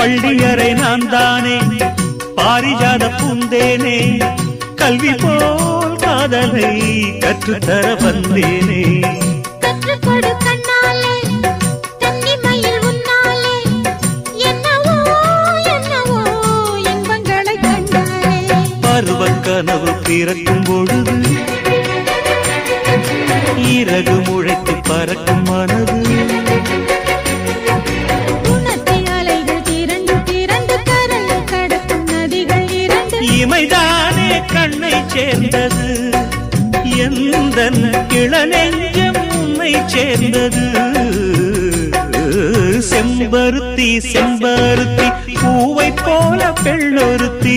பள்ளியறை நான் தானே பாரிஜாத பூந்தேனே கல்வி போல் காதலை கற்றுத்தர வந்தேனே கற்றுக்கொடு கண்ணாலே தன்னிமையில் உன்னாலே என்னவோ என்னவோ இன்பங்களை கண்டாலே பருவக் கனவு பிறக்கும் பொழுது இறகு முளைத்து பறக்கும் மனது இமைதானே கண்ணை சேர்ந்தது எந்தன் இளநெஞ்சம் உன்னை சேர்ந்தது செம்பருத்தி செம்பருத்தி பூவை போல பெண்ணொருத்தி